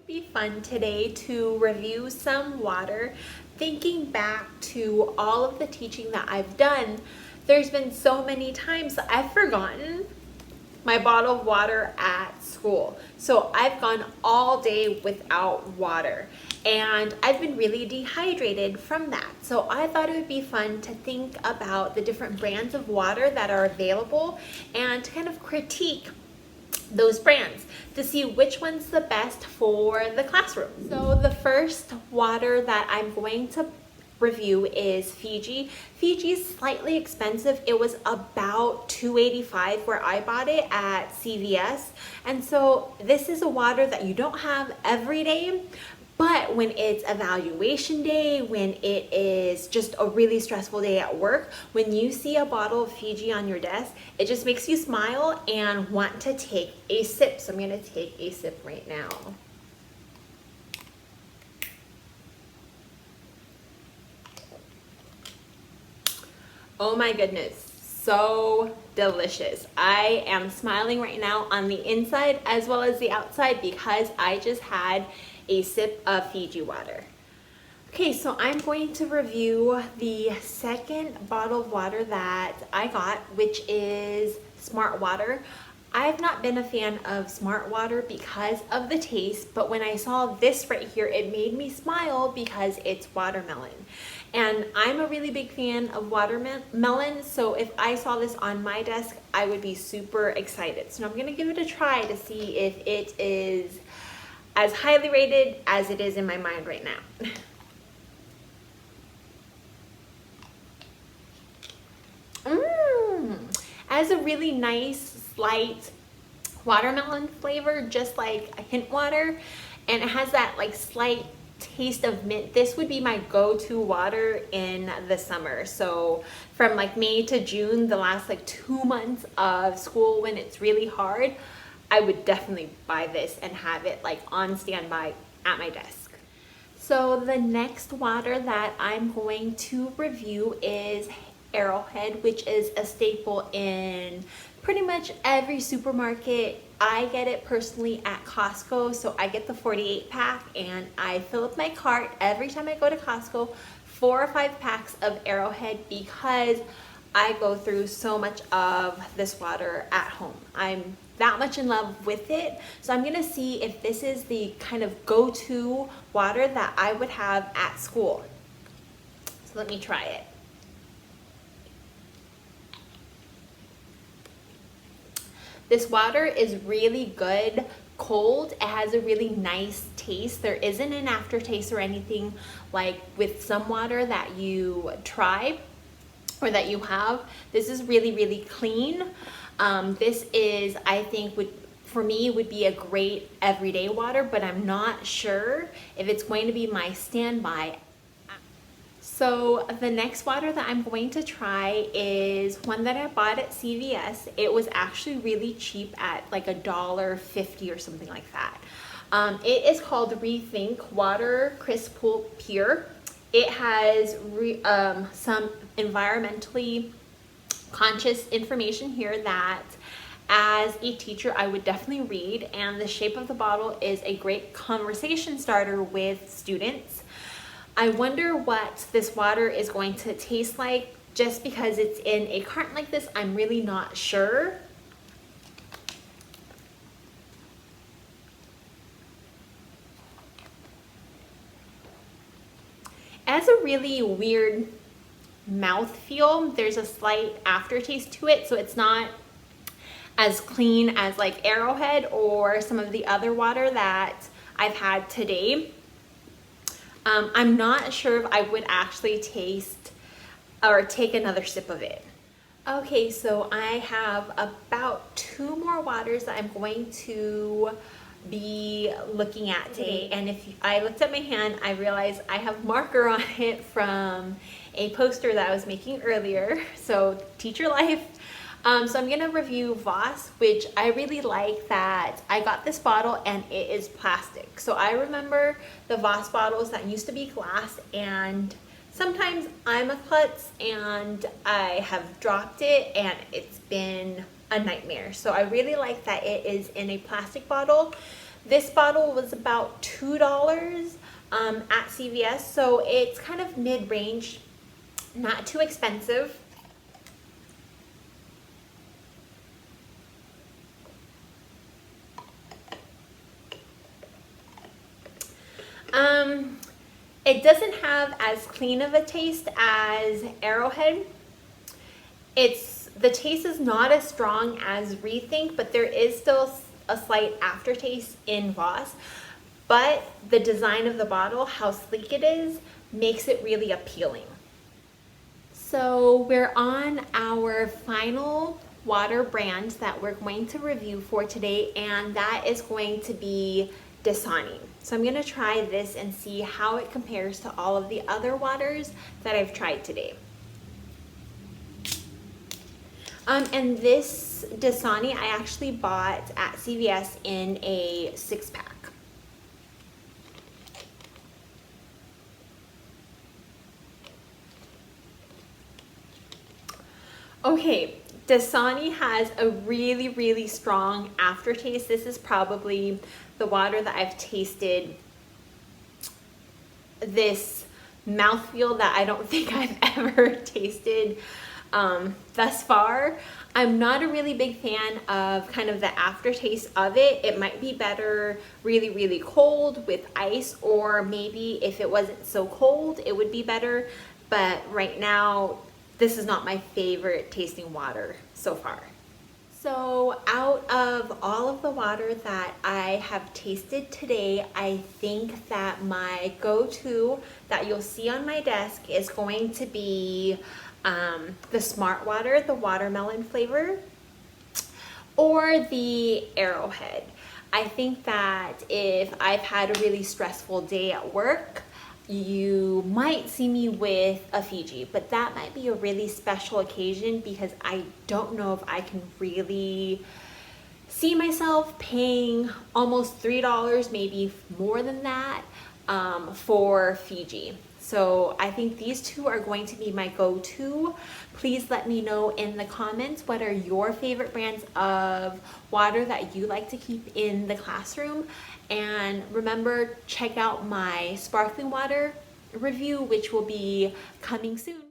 It'd be fun today to review some water. Thinking back to all of the teaching that I've done, there's been so many times that I've forgotten my bottle of water at school. So I've gone all day without water and I've been really dehydrated from that. So I thought it would be fun to think about the different brands of water that are available and to kind of critique those brands to see which one's the best for the classroom. So the first water that I'm going to review is Fiji. Fiji's slightly expensive. It was about $2.85 where I bought it at CVS. And so this is a water that you don't have every day, but when it's evaluation day, when it is just a really stressful day at work, when you see a bottle of Fiji on your desk, it just makes you smile and want to take a sip. So I'm gonna take a sip right now. Oh my goodness, so delicious. I am smiling right now on the inside as well as the outside because I just had a sip of Fiji water. Okay, so I'm going to review the second bottle of water that I got, which is SmartWater. I've not been a fan of SmartWater because of the taste, but when I saw this right here, it made me smile because it's watermelon. And I'm a really big fan of watermelon, so if I saw this on my desk, I would be super excited. So I'm gonna give it a try to see if it is as highly rated as it is in my mind right now. Has a really nice, slight watermelon flavor, just like a hint water, and it has that like slight taste of mint. This would be my go-to water in the summer. So from like May to June, the last like 2 months of school when it's really hard, I would definitely buy this and have it like on standby at my desk. So the next water that I'm going to review is Arrowhead, which is a staple in pretty much every supermarket. I get it personally at Costco, so I get the 48 pack and I fill up my cart every time I go to Costco, 4 or 5 packs of Arrowhead because I go through so much of this water at home. I'm that much in love with it. So I'm gonna see if this is the kind of go-to water that I would have at school. So let me try it. This water is really good cold. It has a really nice taste. There isn't an aftertaste or anything like with some water that you try or that you have. This is really, really clean. This is, I think, for me would be a great everyday water, but I'm not sure if it's going to be my standby. So the next water that I'm going to try is one that I bought at CVS. It was actually really cheap at like $1.50 or something like that. It is called Rethink Water Crisp Pool Pure. It has some environmentally conscious information here that as a teacher I would definitely read, and the shape of the bottle is a great conversation starter with students. I wonder what this water is going to taste like. Just because it's in a carton like this, I'm really not sure. It has a really weird mouth feel. There's a slight aftertaste to it, so it's not as clean as like Arrowhead or some of the other water that I've had today. I'm not sure if I would actually taste or take another sip of it. Okay, so I have about 2 more waters that I'm going to be looking at today. And if I looked at my hand, I realized I have marker on it from a poster that I was making earlier. So teacher life. So I'm gonna review Voss, which I really like that I got this bottle and it is plastic. So I remember the Voss bottles that used to be glass, and sometimes I'm a klutz and I have dropped it and it's been a nightmare. So I really like that it is in a plastic bottle. This bottle was about $2 at CVS, so it's kind of mid-range, not too expensive. It doesn't have as clean of a taste as Arrowhead. The taste is not as strong as Rethink, but there is still a slight aftertaste in Voss. But the design of the bottle, how sleek it is, makes it really appealing. So we're on our final water brand that we're going to review for today, and that is going to be Dasani. So I'm going to try this and see how it compares to all of the other waters that I've tried today. And this Dasani I actually bought at CVS in a 6-pack. Okay, Dasani has a really, really strong aftertaste. This is probably the water that I've tasted this mouthfeel that I don't think I've ever tasted thus far. I'm not a really big fan of kind of the aftertaste of it. It might be better really, really cold with ice, or maybe if it wasn't so cold, it would be better. But right now, this is not my favorite tasting water so far. So out of all of the water that I have tasted today, I think that my go-to that you'll see on my desk is going to be the SmartWater, the watermelon flavor, or the Arrowhead. I think that if I've had a really stressful day at work, you might see me with a Fiji, but that might be a really special occasion because I don't know if I can really see myself paying almost $3, maybe more than that, for Fiji. So I think these two are going to be my go-to. Please let me know in the comments what are your favorite brands of water that you like to keep in the classroom. And remember, check out my sparkling water review, which will be coming soon.